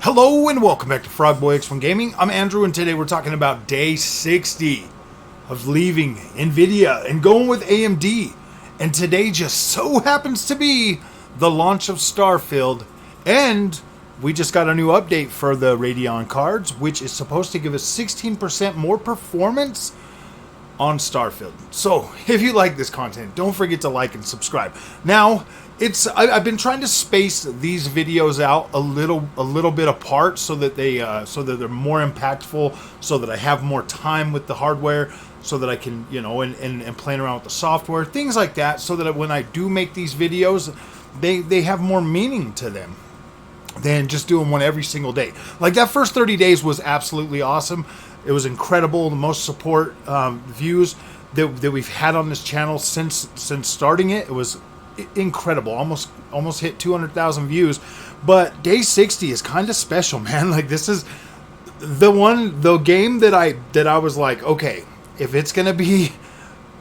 Hello and welcome back to Frogboy X1 Gaming. I'm Andrew and today we're talking about day 60 of leaving Nvidia and going with AMD. And today just so happens to be the launch of Starfield, and we just got a new update for the Radeon cards, which is supposed to give us 16% more performance on Starfield. So if you like this content, don't forget to like and subscribe. Now, I've been trying to space these videos out a little bit apart so that they're more impactful, so that I have more time with the hardware, so that I can, and playing around with the software, things like that, so that when I do make these videos, they have more meaning to them than just doing one every single day. Like that first 30 days was absolutely awesome. It was incredible. The most support, views that we've had on this channel since starting it. It was incredible. Almost hit 200,000 views. But day 60 is kind of special, man. Like this is the game that I was like, okay, if it's gonna be,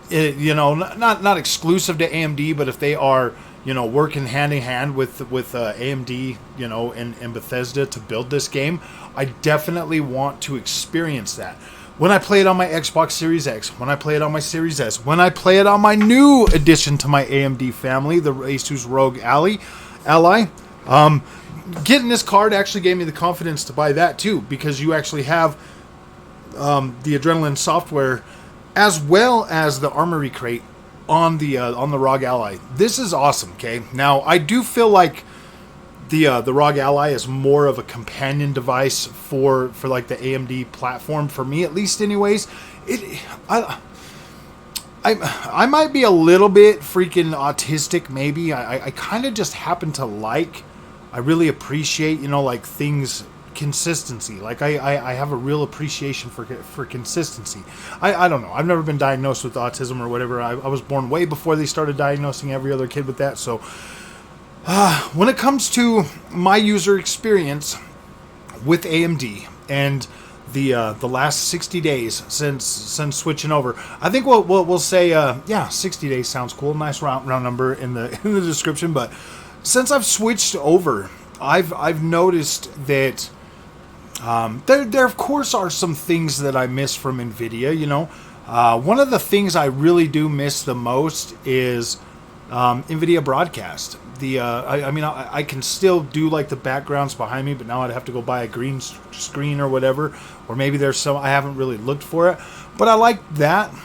not exclusive to AMD, but if they are, working hand in hand with AMD, and Bethesda to build this game, I definitely want to experience that. When I play it on my Xbox Series X, when I play it on my Series S, when I play it on my new addition to my AMD family, the Asus ROG Ally, getting this card actually gave me the confidence to buy that too, because you actually have the Adrenaline software as well as the Armory crate on the ROG Ally. This is awesome. Okay, now I do feel like the ROG Ally is more of a companion device for like the AMD platform, for me at least. Anyways, I might be a little bit freaking autistic, maybe. I kind of just happen to I really appreciate, like things, consistency. Like I have a real appreciation for consistency. I don't know. I've never been diagnosed with autism or whatever. I was born way before they started diagnosing every other kid with that. So when it comes to my user experience with AMD and the last 60 days since switching over, I think we'll say 60 days sounds cool. Nice round number in the description. But since I've switched over, I've noticed that there of course are some things that I miss from Nvidia. One of the things I really do miss the most is Nvidia Broadcast. I can still do like the backgrounds behind me, but now I'd have to go buy a green screen or whatever, or maybe there's some, I haven't really looked for it, but I like that,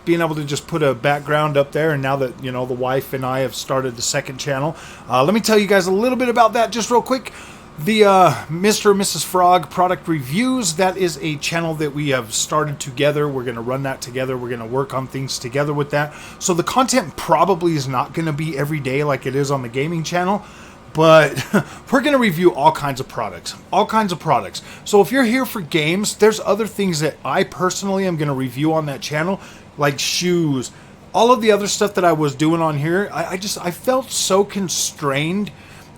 being able to just put a background up there. And now that the wife and I have started the second channel, let me tell you guys a little bit about that just real quick. The Mr. and Mrs. Frog product reviews, that is a channel that we have started together. We're going to run that together. We're going to work on things together with that. So the content probably is not going to be every day like it is on the gaming channel, but we're going to review all kinds of products. So if you're here for games, there's other things that I personally am going to review on that channel, like shoes, all of the other stuff that I was doing on here. I felt so constrained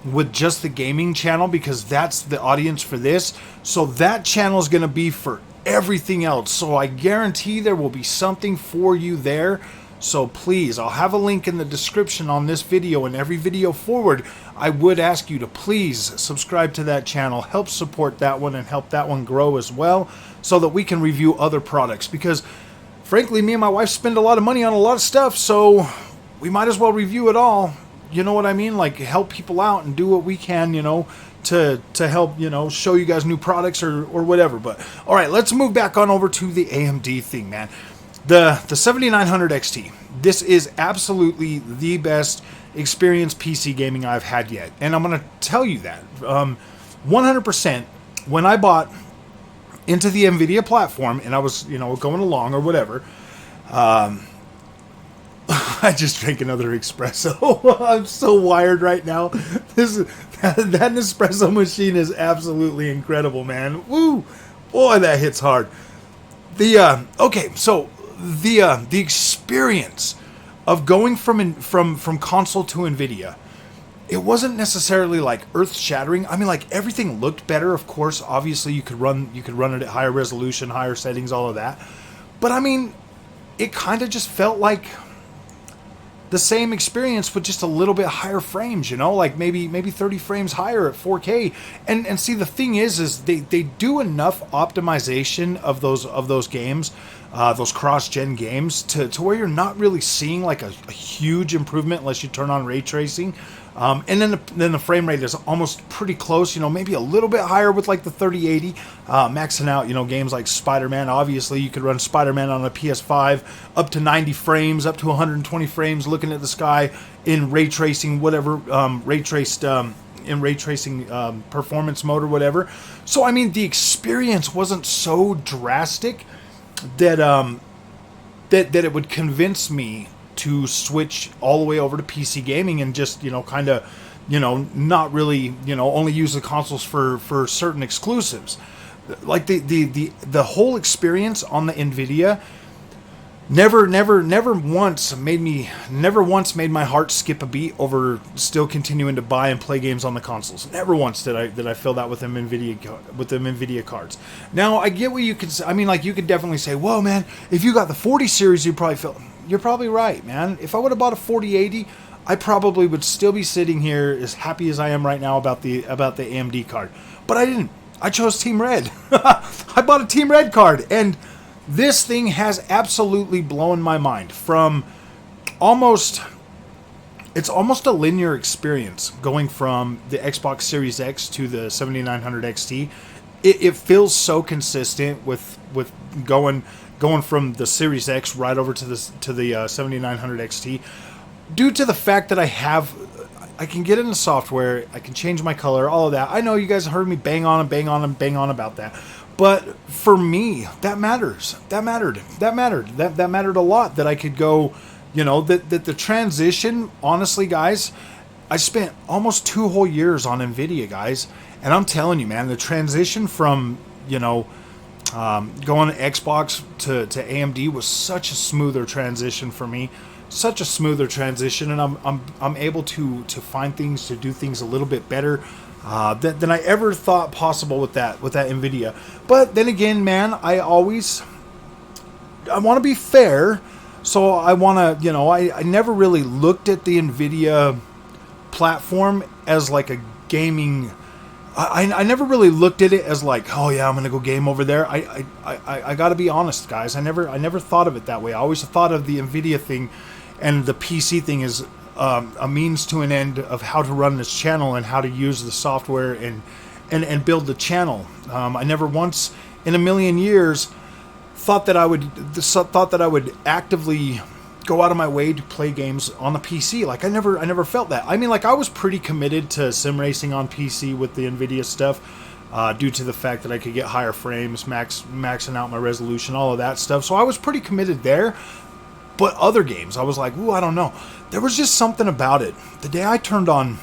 with just the gaming channel, because that's the audience for this. So that channel is going to be for everything else. So I guarantee there will be something for you there. So please, I'll have a link in the description on this video and every video forward. I would ask you to please subscribe to that channel, help support that one, and help that one grow as well, so that we can review other products. Because frankly, me and my wife spend a lot of money on a lot of stuff, so we might as well review it all. You know what I mean? Like, help people out and do what we can, to help, show you guys new products or whatever. But all right, let's move back on over to the AMD thing, man. The 7900 XT. This is absolutely the best experience PC gaming I've had yet. And I'm going to tell you that 100%. When I bought into the Nvidia platform and I was, going along or whatever, I just drank another espresso. I'm so wired right now. That Nespresso machine is absolutely incredible, man. Woo! Boy, that hits hard. The experience of going from console to Nvidia, it wasn't necessarily like earth-shattering. I mean, like, everything looked better, of course. Obviously, you could run it at higher resolution, higher settings, all of that. But I mean, it kind of just felt like the same experience with just a little bit higher frames, you know, like maybe 30 frames higher at 4K. And see, the thing is they do enough optimization of those games, those cross-gen games, to where you're not really seeing like a huge improvement unless you turn on ray tracing. And then the frame rate is almost pretty close, you know, maybe a little bit higher with like the 3080, maxing out, you know, games like Spider-Man. Obviously, you could run Spider-Man on a PS5 up to 90 frames, up to 120 frames, looking at the sky in ray tracing, whatever, in ray tracing performance mode or whatever. So, I mean, the experience wasn't so drastic that that it would convince me to switch all the way over to PC gaming and just, you know, kind of, you know, not really, you know, only use the consoles for certain exclusives. Like the whole experience on the Nvidia never once made my heart skip a beat over still continuing to buy and play games on the consoles. Never once did I feel that with them Nvidia cards. Now, I get what you could say. I mean, like, you could definitely say, whoa, man, if you got the 40 series, you'd probably feel... You're probably right, man. If I would have bought a 4080, I probably would still be sitting here as happy as I am right now about the AMD card. But I didn't. I chose Team Red. I bought a Team Red card, and this thing has absolutely blown my mind. From it's almost a linear experience going from the Xbox Series X to the 7900 XT. It feels so consistent with going from the Series X right over to the 7900 XT, due to the fact that I can get into software, I can change my color, all of that. I know you guys heard me bang on about that, but for me, that matters. That mattered a lot. That I could go, you know, that the transition. Honestly, guys, I spent almost 2 whole years on Nvidia, guys, and I'm telling you, man, the transition from, you know, going Xbox to AMD was such a smoother transition for me, such a smoother transition, and I'm able to find things, to do things a little bit better than I ever thought possible with that Nvidia. But then again, man, I want to be fair, so I want to, you know, I never really looked at the Nvidia platform as like a gaming. I never really looked at it as like, oh yeah, I'm gonna go game over there. I gotta be honest, guys. I never thought of it that way. I always thought of the Nvidia thing and the PC thing as a means to an end of how to run this channel and how to use the software and build the channel. I never once in a million years thought that I would actively go out of my way to play games on the PC. Like, I never felt that. I mean, like, I was pretty committed to sim racing on PC with the Nvidia stuff, due to the fact that I could get higher frames, maxing out my resolution, all of that stuff. So I was pretty committed there. But other games, I was like, ooh, I don't know. There was just something about it. The day I turned on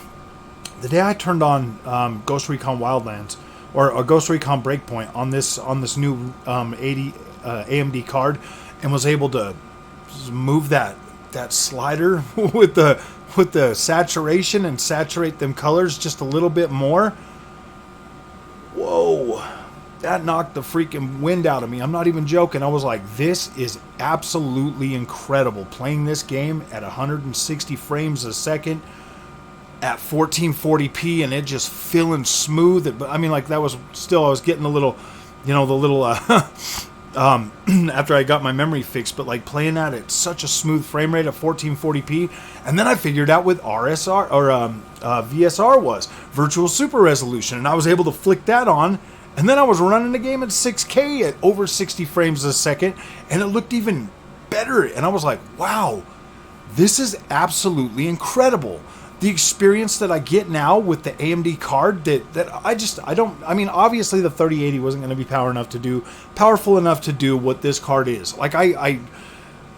Ghost Recon Wildlands, or Ghost Recon Breakpoint on this new 80 AMD card, and was able to move that slider with the saturation and saturate them colors just a little bit more. Whoa, that knocked the freaking wind out of me. I'm not even joking. I was like, this is absolutely incredible. Playing this game at 160 frames a second at 1440p, and it just feeling smooth. I mean, like, that was still, I was getting a little, you know, the little after I got my memory fixed, but like playing that at such a smooth frame rate of 1440p, and then I figured out what RSR or VSR was, virtual super resolution, and I was able to flick that on, and then I was running the game at 6K at over 60 frames a second, and it looked even better, and I was like, wow, this is absolutely incredible. The experience that I get now with the AMD card, I mean, obviously the 3080 wasn't going to be powerful enough to do what this card is. Like,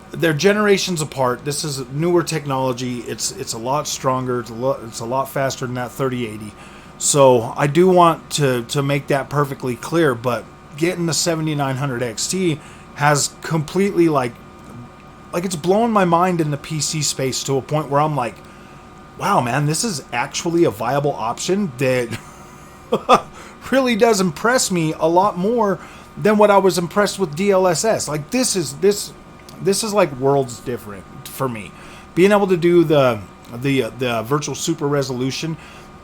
they're generations apart. This is newer technology. It's a lot stronger. It's a lot faster than that 3080. So I do want to make that perfectly clear, but getting the 7900 XT has completely, like it's blowing my mind in the PC space to a point where I'm like, wow, man, this is actually a viable option that really does impress me a lot more than what I was impressed with DLSS. Like, this is like worlds different for me. being able to do the virtual super resolution,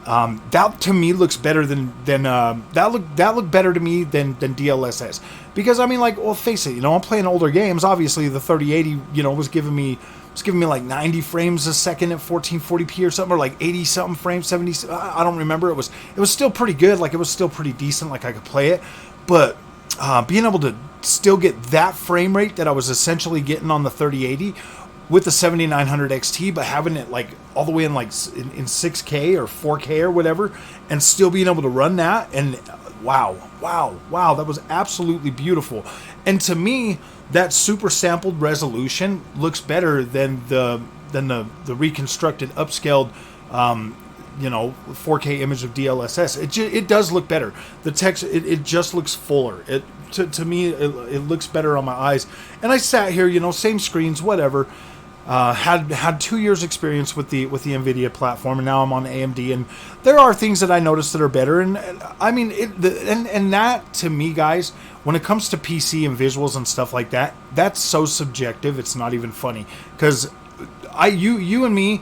that to me looks better than that looked better to me than DLSS. Because I mean, like, well, face it, I'm playing older games. Obviously, the 3080, was giving me like 90 frames a second at 1440p or something, or like 80 something frames, 70. I don't remember. It was still pretty good. Like, it was still pretty decent. Like, I could play it, but being able to still get that frame rate that I was essentially getting on the 3080 with the 7900 XT, but having it like all the way in like in 6K or 4K or whatever, and still being able to run that, and wow, that was absolutely beautiful. And to me, that super sampled resolution looks better than the reconstructed, upscaled 4K image of DLSS. It does look better. The text, it just looks fuller. To me, it looks better on my eyes. And I sat here, same screens, whatever. Had 2 years experience with the Nvidia platform, and now I'm on AMD, and there are things that I noticed that are better. And I mean, and that to me, guys, when it comes to PC and visuals and stuff like that, that's so subjective. It's not even funny, because you and me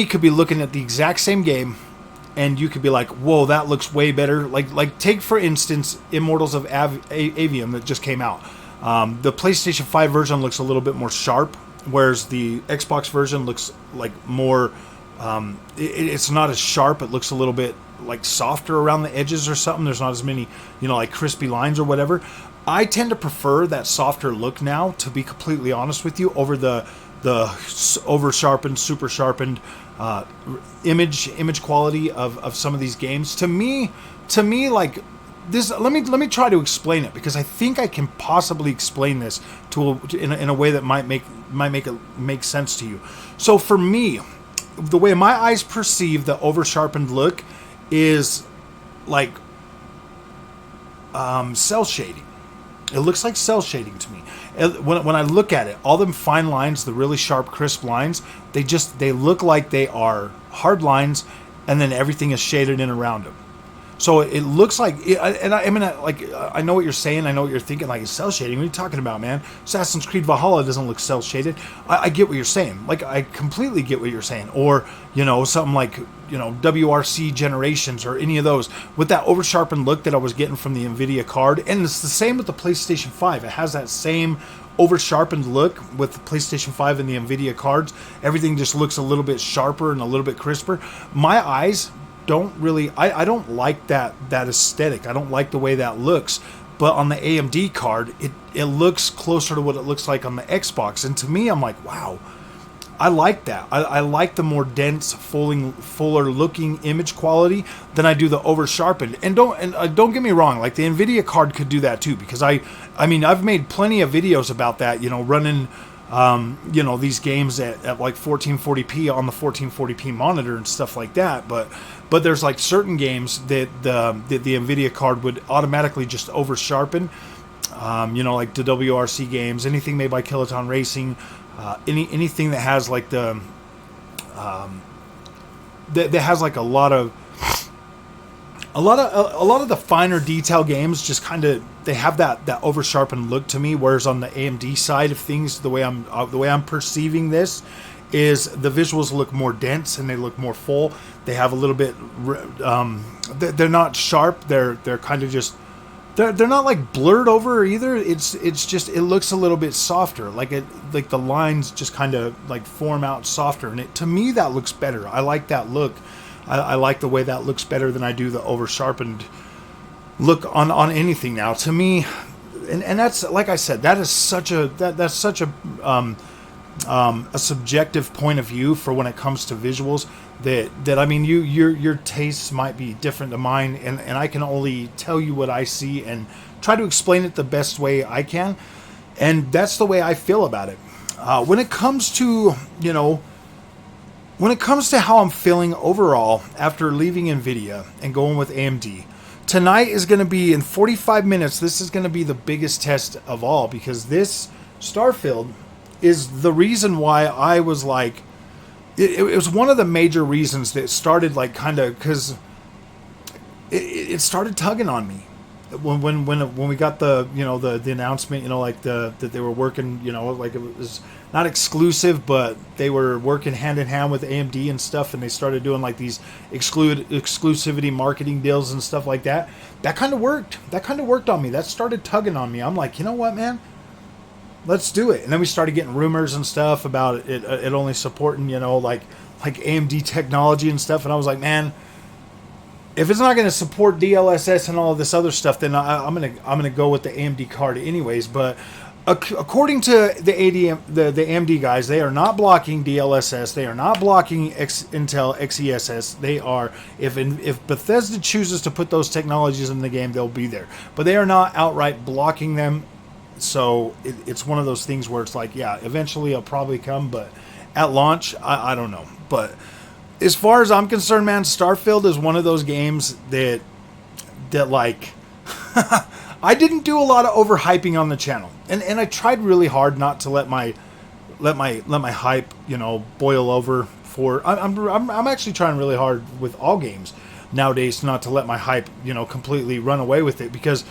could be looking at the exact same game, and you could be like, whoa, that looks way better. Like take for instance Immortals of Avium that just came out. The PlayStation 5 version looks a little bit more sharp, whereas the Xbox version looks like more, it's not as sharp. It looks a little bit like softer around the edges or something. There's not as many, like crispy lines or whatever. I tend to prefer that softer look now, to be completely honest with you, over the over sharpened, super sharpened image quality of some of these games. To me, like, this, let me try to explain it, because I think I can possibly explain this in a way that might make sense to you. So for me, the way my eyes perceive the over sharpened look is like cell shading. It looks like cell shading to me. When I look at it, all them fine lines, the really sharp, crisp lines, they look like they are hard lines, and then everything is shaded in around them. So it looks like, I know what you're saying. I know what you're thinking. Like, it's cell shading. What are you talking about, man? Assassin's Creed Valhalla doesn't look cell shaded. I get what you're saying. Like, I completely get what you're saying. Or, something like, WRC Generations or any of those with that over sharpened look that I was getting from the Nvidia card. And it's the same with the PlayStation 5. It has that same over sharpened look with the PlayStation 5 and the Nvidia cards. Everything just looks a little bit sharper and a little bit crisper. My eyes don't really, I don't like that aesthetic. I don't like the way that looks. But on the AMD card, it looks closer to what it looks like on the Xbox. And to me, I'm like, wow, I like that. I like the more dense, fuller looking image quality than I do the over sharpened. And don't get me wrong, like, the Nvidia card could do that too, because I mean, I've made plenty of videos about that, running these games at like 1440p on the 1440p monitor and stuff like that. But there's like certain games that the Nvidia card would automatically just over sharpen. Like the WRC games, anything made by Kiloton Racing, anything that has like that has like a lot of the finer detail games, just kind of, they have that over sharpened look to me. Whereas on the AMD side of things, the way I'm perceiving this is the visuals look more dense and they look more full. They have a little bit, they're not sharp. They're kind of just, they're not like blurred over either. It's just, it looks a little bit softer. Like the lines just kind of like form out softer. And to me, that looks better. I like that look. I like the way that looks better than I do the over sharpened look on anything now. To me, and that's, like I said, that is such a a subjective point of view for when it comes to visuals. That I mean, your tastes might be different to mine, and I can only tell you what I see and try to explain it the best way I can, and that's the way I feel about it. When it comes to how I'm feeling overall after leaving Nvidia and going with AMD, tonight is going to be, in 45 minutes, this is going to be the biggest test of all, because this Starfield is the reason why I was like, it was one of the major reasons that started, like, kind of, because it started tugging on me. when we got the the announcement, like that they were working, like it was not exclusive, but they were working hand in hand with AMD and stuff, and they started doing like these exclusivity marketing deals and stuff like that. That kind of worked. That kind of worked on me. That started tugging on me. I'm like, you know what, man? Let's do it. And then we started getting rumors and stuff about it only supporting, like AMD technology and stuff. And I was like, man, if it's not going to support DLSS and all of this other stuff, then I'm gonna go with the AMD card anyways. But according to the AMD guys, they are not blocking DLSS. They are not blocking Intel XeSS. They are, if Bethesda chooses to put those technologies in the game, they'll be there. But they are not outright blocking them. So it's one of those things where it's like, yeah, eventually it'll probably come, but at launch, I don't know. But as far as I'm concerned, man, Starfield is one of those games that like I didn't do a lot of overhyping on the channel, and I tried really hard not to let my hype boil over. I'm actually trying really hard with all games nowadays not to let my hype completely run away with it, because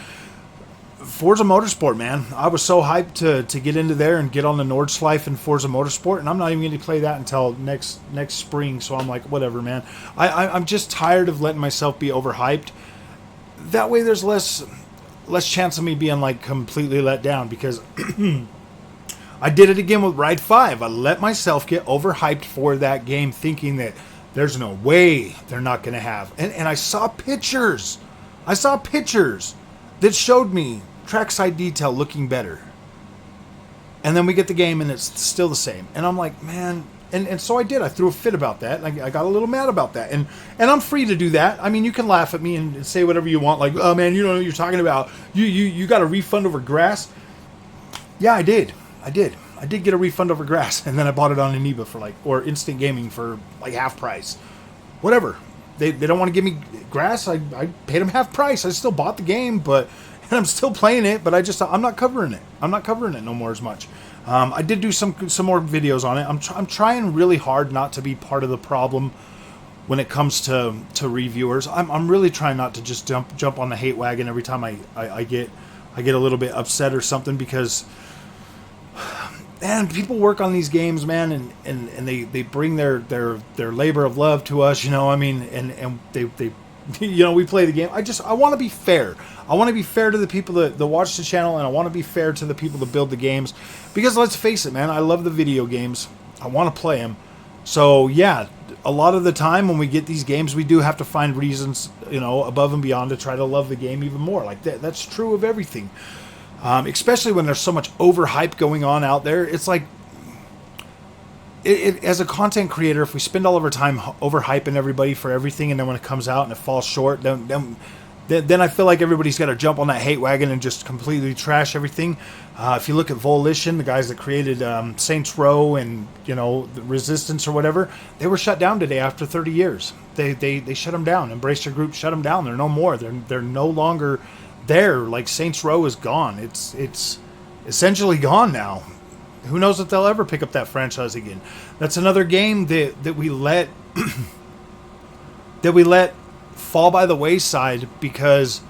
Forza Motorsport, man, I was so hyped to get into there and get on the Nordschleife in Forza Motorsport, and I'm not even going to play that until next spring. So I'm like, whatever, man. I'm just tired of letting myself be overhyped. That way, there's less chance of me being like completely let down, because I did it again with Ride 5. I let myself get overhyped for that game, thinking that there's no way they're not going to have, and I saw pictures. That showed me trackside detail looking better. And then we get the game and it's still the same. And I'm like, man, and so I did. I threw a fit about that. And I got a little mad about that. And I'm free to do that. I mean, you can laugh at me and say whatever you want. Like, oh man, you don't know what you're talking about. You got a refund over grass. Yeah, I did. I did get a refund over grass. And then I bought it on Aniba or Instant Gaming for like half price. Whatever. They don't want to give me grass. I paid them half price. I still bought the game, and I'm still playing it. But I'm not covering it. I'm not covering it no more as much. I did do some more videos on it. I'm trying really hard not to be part of the problem when it comes to reviewers. I'm really trying not to just jump on the hate wagon every time I get a little bit upset or something, because man, people work on these games, man, and they bring their labor of love to us, I mean, and they we play the game. I want to be fair. I want to be fair to the people that watch the channel, and I want to be fair to the people that build the games, because let's face it, man, I love the video games. I want to play them. So yeah, a lot of the time when we get these games, we do have to find reasons, above and beyond to try to love the game even more. Like that's true of everything. Especially when there's so much overhype going on out there. It's like, as a content creator, if we spend all of our time overhyping everybody for everything, and then when it comes out and it falls short, then I feel like everybody's got to jump on that hate wagon and just completely trash everything. If you look at Volition, the guys that created Saints Row and the Resistance or whatever, they were shut down today after 30 years. They shut them down. Embracer Group shut them down. They're no more. They're no longer there. Like, Saints Row is gone. It's essentially gone now. Who knows if they'll ever pick up that franchise again. That's another game that we let fall by the wayside because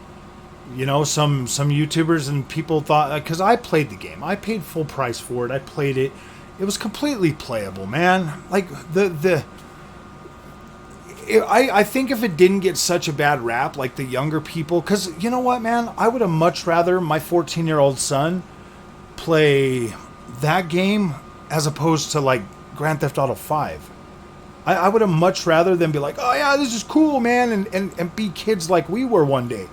some YouTubers and people thought, because I played the game, I paid full price for it, I played it, it was completely playable, man. Like I think if it didn't get such a bad rap, like the younger people, because you know what, man, I would have much rather my 14-year-old son play that game as opposed to like Grand Theft Auto 5. I would have much rather than be like, oh yeah, this is cool, man, and be kids like we were one day.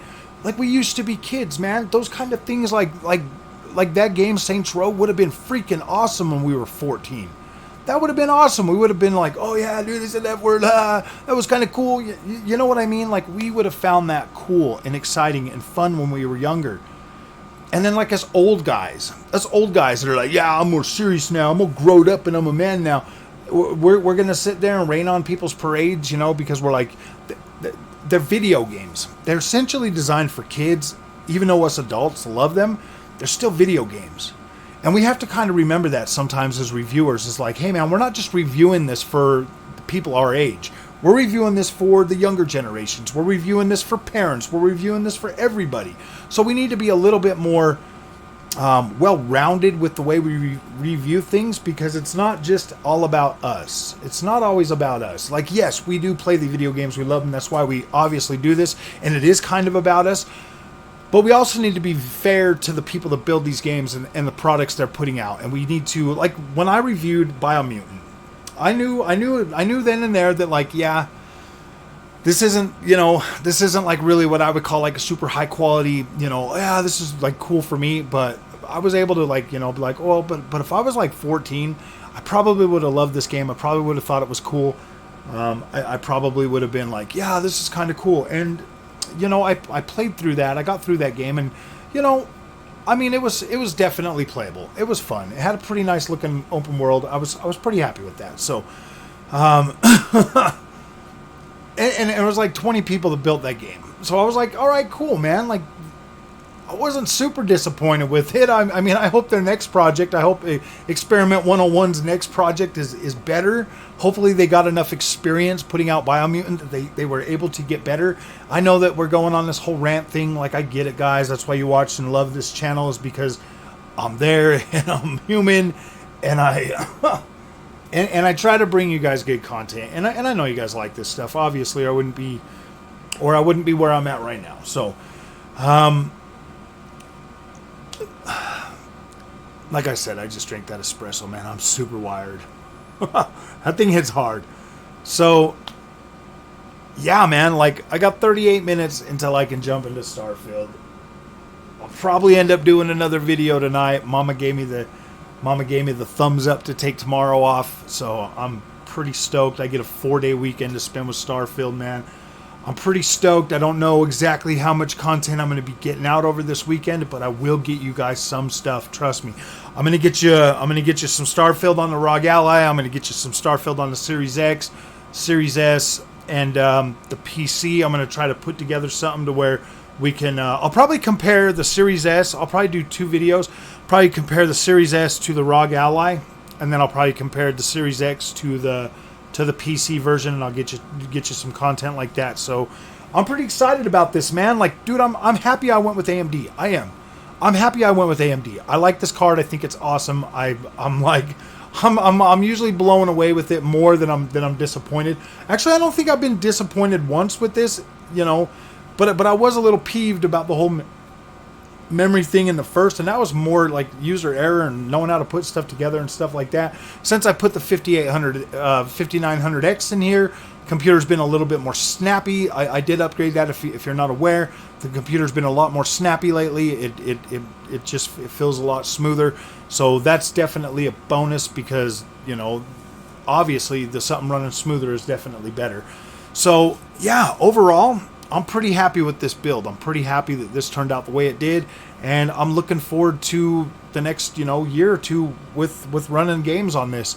Like we used to be kids, man. Those kind of things like that game, Saints Row, would have been freaking awesome when we were 14. That would have been awesome. We would have been like, oh yeah, dude, this and that word, that was kind of cool. You know what I mean? Like, we would have found that cool and exciting and fun when we were younger. And then like us old guys that are like, yeah, I'm more serious now. I'm more grown up and I'm a man now. We're going to sit there and rain on people's parades, because we're like, they're video games. They're essentially designed for kids. Even though us adults love them, they're still video games. And we have to kind of remember that sometimes as reviewers. It's like, hey man, we're not just reviewing this for people our age. We're reviewing this for the younger generations. We're reviewing this for parents. We're reviewing this for everybody. So we need to be a little bit more well-rounded with the way we review things, because it's not just all about us. It's not always about us. Like, yes, we do play the video games. We love them. That's why we obviously do this. And it is kind of about us. But we also need to be fair to the people that build these games and the products they're putting out. And we need to, like, when I reviewed Biomutant, I knew then and there that, like, yeah, this isn't like really what I would call like a super high quality, yeah, this is like cool for me. But I was able to, like, be like, oh, but if I was like 14, I probably would have loved this game. I probably would have thought it was cool. I probably would have been like, yeah, this is kind of cool. And, I played through that. I got through that game, and, I mean, it was definitely playable. It was fun. It had a pretty nice looking open world. I was pretty happy with that. So, and it was like 20 people that built that game. So I was like, all right, cool, man. Like, I wasn't super disappointed with it. I mean, I hope their next project, I hope Experiment 101's next project is better. Hopefully they got enough experience putting out Biomutant that they were able to get better. I know that we're going on this whole rant thing. Like, I get it, guys. That's why you watch and love this channel, is because I'm there and I'm human, and and I try to bring you guys good content. And I know you guys like this stuff. Obviously, I wouldn't be where I'm at right now. So, like I said, I just drank that espresso, man. I'm super wired. That thing hits hard. So, yeah, man, like, I got 38 minutes until I can jump into Starfield. I'll probably end up doing another video tonight. Mama gave me the thumbs up to take tomorrow off, so I'm pretty stoked. I get a 4-day weekend to spend with Starfield, man. I'm pretty stoked. I don't know exactly how much content I'm going to be getting out over this weekend, but I will get you guys some stuff. Trust me. I'm going to get you some Starfield on the ROG Ally. I'm going to get you some Starfield on the Series X, Series S, and the PC. I'm going to try to put together something to where we can. I'll probably compare the Series S. I'll probably do 2 videos. Probably compare the Series S to the ROG Ally, and then I'll probably compare the Series X to the PC version, and I'll get you some content like that. So I'm pretty excited about this, man. Like, dude, I'm happy I went with AMD. I am. I'm happy I went with AMD. I like this card. I think it's awesome. I'm usually blown away with it more than I'm disappointed. Actually, I don't think I've been disappointed once with this, but I was a little peeved about the whole memory thing in the first, and that was more like user error and knowing how to put stuff together and stuff like that. Since I put the 5900X in here, computer's been a little bit more snappy. I did upgrade that. If you're not aware, the computer's been a lot more snappy lately. It feels a lot smoother. So that's definitely a bonus, because obviously the something running smoother is definitely better. So yeah, overall, I'm pretty happy with this build. I'm pretty happy that this turned out the way it did, and I'm looking forward to the next year or two with running games on this.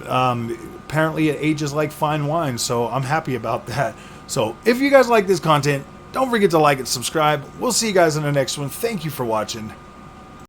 Apparently it ages like fine wine, so I'm happy about that. So if you guys like this content, don't forget to like and subscribe. We'll see you guys in the next one. Thank you for watching.